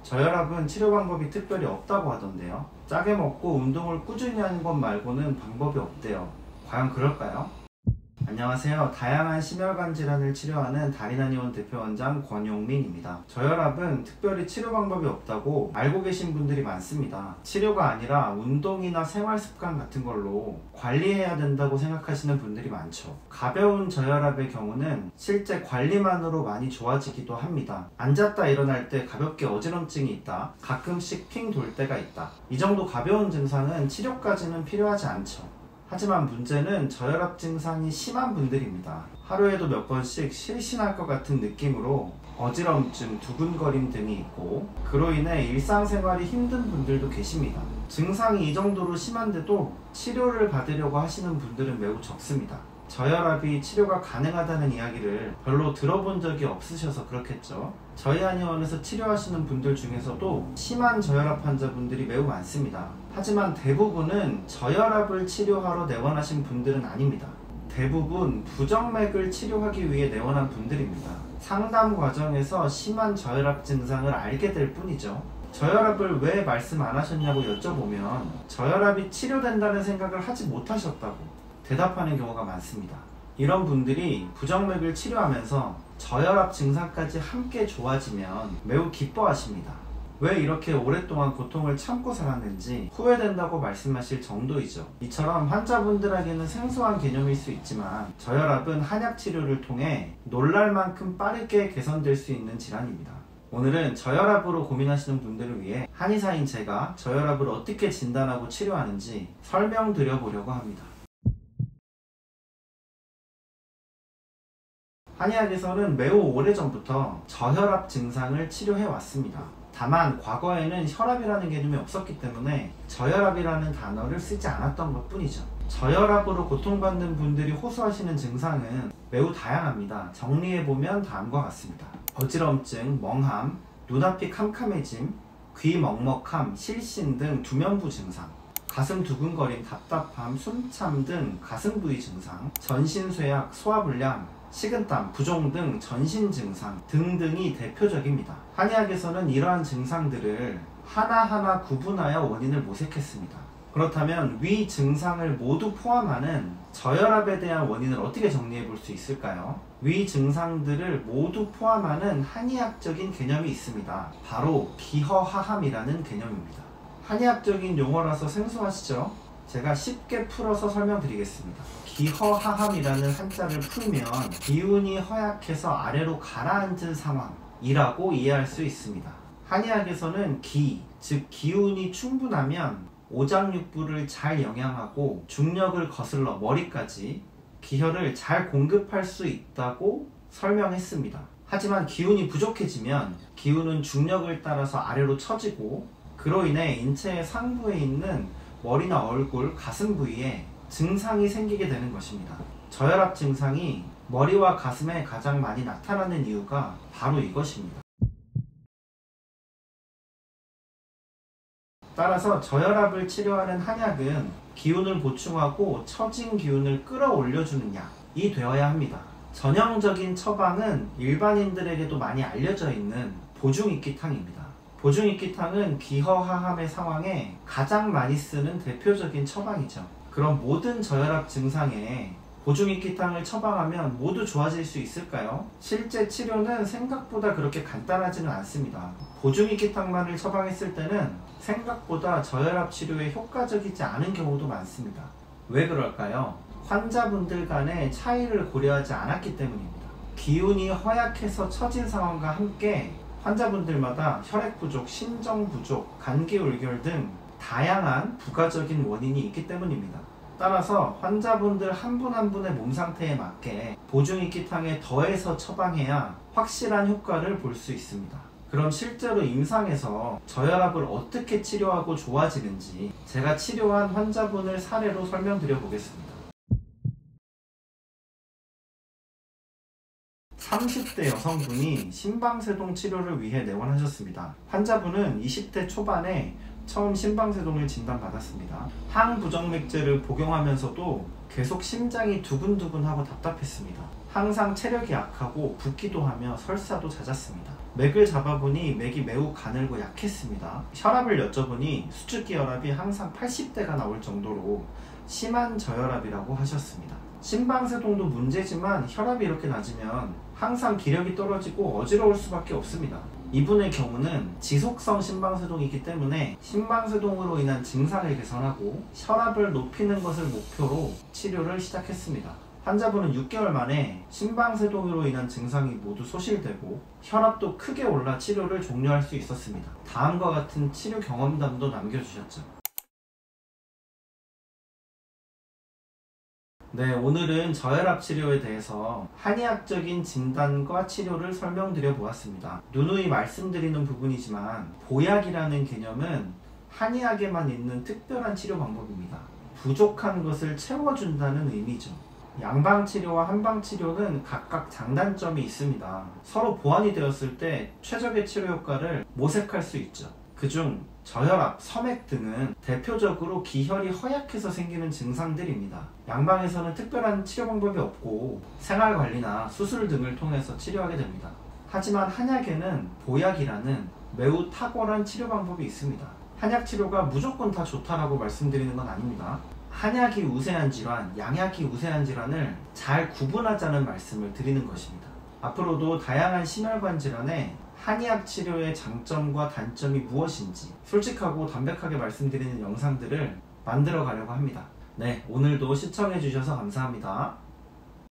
저혈압은 치료 방법이 특별히 없다고 하던데요. 짜게 먹고 운동을 꾸준히 하는 것 말고는 방법이 없대요. 과연 그럴까요? 안녕하세요. 다양한 심혈관 질환을 치료하는 다리나니원 대표원장 권용민입니다. 저혈압은 특별히 치료 방법이 없다고 알고 계신 분들이 많습니다. 치료가 아니라 운동이나 생활습관 같은 걸로 관리해야 된다고 생각하시는 분들이 많죠. 가벼운 저혈압의 경우는 실제 관리만으로 많이 좋아지기도 합니다. 앉았다 일어날 때 가볍게 어지럼증이 있다, 가끔씩 핑 돌 때가 있다, 이 정도 가벼운 증상은 치료까지는 필요하지 않죠. 하지만 문제는 저혈압 증상이 심한 분들입니다. 하루에도 몇 번씩 실신할 것 같은 느낌으로 어지럼증, 두근거림 등이 있고, 그로 인해 일상생활이 힘든 분들도 계십니다. 증상이 이 정도로 심한데도 치료를 받으려고 하시는 분들은 매우 적습니다. 저혈압이 치료가 가능하다는 이야기를 별로 들어본 적이 없으셔서 그렇겠죠. 저희 한의원에서 치료하시는 분들 중에서도 심한 저혈압 환자분들이 매우 많습니다. 하지만 대부분은 저혈압을 치료하러 내원하신 분들은 아닙니다. 대부분 부정맥을 치료하기 위해 내원한 분들입니다. 상담 과정에서 심한 저혈압 증상을 알게 될 뿐이죠. 저혈압을 왜 말씀 안 하셨냐고 여쭤보면 저혈압이 치료된다는 생각을 하지 못하셨다고 대답하는 경우가 많습니다. 이런 분들이 부정맥을 치료하면서 저혈압 증상까지 함께 좋아지면 매우 기뻐하십니다. 왜 이렇게 오랫동안 고통을 참고 살았는지 후회된다고 말씀하실 정도이죠. 이처럼 환자분들에게는 생소한 개념일 수 있지만 저혈압은 한약 치료를 통해 놀랄 만큼 빠르게 개선될 수 있는 질환입니다. 오늘은 저혈압으로 고민하시는 분들을 위해 한의사인 제가 저혈압을 어떻게 진단하고 치료하는지 설명드려 보려고 합니다. 한의학에서는 매우 오래전부터 저혈압 증상을 치료해 왔습니다. 다만 과거에는 혈압이라는 개념이 없었기 때문에 저혈압이라는 단어를 쓰지 않았던 것 뿐이죠. 저혈압으로 고통받는 분들이 호소하시는 증상은 매우 다양합니다. 정리해보면 다음과 같습니다. 어지럼증, 멍함, 눈앞이 캄캄해짐, 귀 먹먹함, 실신 등 두면부 증상, 가슴 두근거림, 답답함, 숨참 등 가슴 부위 증상, 전신쇠약, 소화불량, 식은땀, 부종 등 전신 증상 등등이 대표적입니다. 한의학에서는 이러한 증상들을 하나하나 구분하여 원인을 모색했습니다. 그렇다면 위 증상을 모두 포함하는 저혈압에 대한 원인을 어떻게 정리해 볼 수 있을까요? 위 증상들을 모두 포함하는 한의학적인 개념이 있습니다. 바로 기허하함이라는 개념입니다. 한의학적인 용어라서 생소하시죠? 제가 쉽게 풀어서 설명드리겠습니다. 기허하함이라는 한자를 풀면 기운이 허약해서 아래로 가라앉은 상황이라고 이해할 수 있습니다. 한의학에서는 기, 즉 기운이 충분하면 오장육부를 잘 영양하고 중력을 거슬러 머리까지 기혈을 잘 공급할 수 있다고 설명했습니다. 하지만 기운이 부족해지면 기운은 중력을 따라서 아래로 처지고, 그로 인해 인체의 상부에 있는 머리나 얼굴, 가슴 부위에 증상이 생기게 되는 것입니다. 저혈압 증상이 머리와 가슴에 가장 많이 나타나는 이유가 바로 이것입니다. 따라서 저혈압을 치료하는 한약은 기운을 보충하고 처진 기운을 끌어올려주는 약이 되어야 합니다. 전형적인 처방은 일반인들에게도 많이 알려져 있는 보중익기탕입니다. 보중익기탕은 기허하함의 상황에 가장 많이 쓰는 대표적인 처방이죠. 그럼 모든 저혈압 증상에 보중익기탕을 처방하면 모두 좋아질 수 있을까요? 실제 치료는 생각보다 그렇게 간단하지는 않습니다. 보중익기탕만을 처방했을 때는 생각보다 저혈압 치료에 효과적이지 않은 경우도 많습니다. 왜 그럴까요? 환자분들 간의 차이를 고려하지 않았기 때문입니다. 기운이 허약해서 처진 상황과 함께 환자분들마다 혈액 부족, 신정 부족, 감기울결 등 다양한 부가적인 원인이 있기 때문입니다. 따라서 환자분들 한 분 한 분의 몸 상태에 맞게 보중익기탕에 더해서 처방해야 확실한 효과를 볼 수 있습니다. 그럼 실제로 임상에서 저혈압을 어떻게 치료하고 좋아지는지 제가 치료한 환자분을 사례로 설명드려 보겠습니다. 30대 여성분이 심방세동 치료를 위해 내원하셨습니다. 환자분은 20대 초반에 처음 심방세동을 진단받았습니다. 항부정맥제를 복용하면서도 계속 심장이 두근두근하고 답답했습니다. 항상 체력이 약하고 붓기도 하며 설사도 잦았습니다. 맥을 잡아보니 맥이 매우 가늘고 약했습니다. 혈압을 여쭤보니 수축기 혈압이 항상 80대가 나올 정도로 심한 저혈압이라고 하셨습니다. 심방세동도 문제지만 혈압이 이렇게 낮으면 항상 기력이 떨어지고 어지러울 수밖에 없습니다. 이분의 경우는 지속성 심방세동이기 때문에 심방세동으로 인한 증상을 개선하고 혈압을 높이는 것을 목표로 치료를 시작했습니다. 환자분은 6개월 만에 심방세동으로 인한 증상이 모두 소실되고 혈압도 크게 올라 치료를 종료할 수 있었습니다. 다음과 같은 치료 경험담도 남겨주셨죠. 네, 오늘은 저혈압 치료에 대해서 한의학적인 진단과 치료를 설명드려 보았습니다. 누누이 말씀드리는 부분이지만 보약이라는 개념은 한의학에만 있는 특별한 치료 방법입니다. 부족한 것을 채워준다는 의미죠. 양방치료와 한방치료는 각각 장단점이 있습니다. 서로 보완이 되었을 때 최적의 치료 효과를 모색할 수 있죠. 그중 저혈압, 섬액 등은 대표적으로 기혈이 허약해서 생기는 증상들입니다. 양방에서는 특별한 치료 방법이 없고 생활관리나 수술 등을 통해서 치료하게 됩니다. 하지만 한약에는 보약이라는 매우 탁월한 치료 방법이 있습니다. 한약 치료가 무조건 다 좋다라고 말씀드리는 건 아닙니다. 한약이 우세한 질환, 양약이 우세한 질환을 잘 구분하자는 말씀을 드리는 것입니다. 앞으로도 다양한 심혈관 질환에 한의학 치료의 장점과 단점이 무엇인지 솔직하고 담백하게 말씀드리는 영상들을 만들어 가려고 합니다. 네, 오늘도 시청해 주셔서 감사합니다.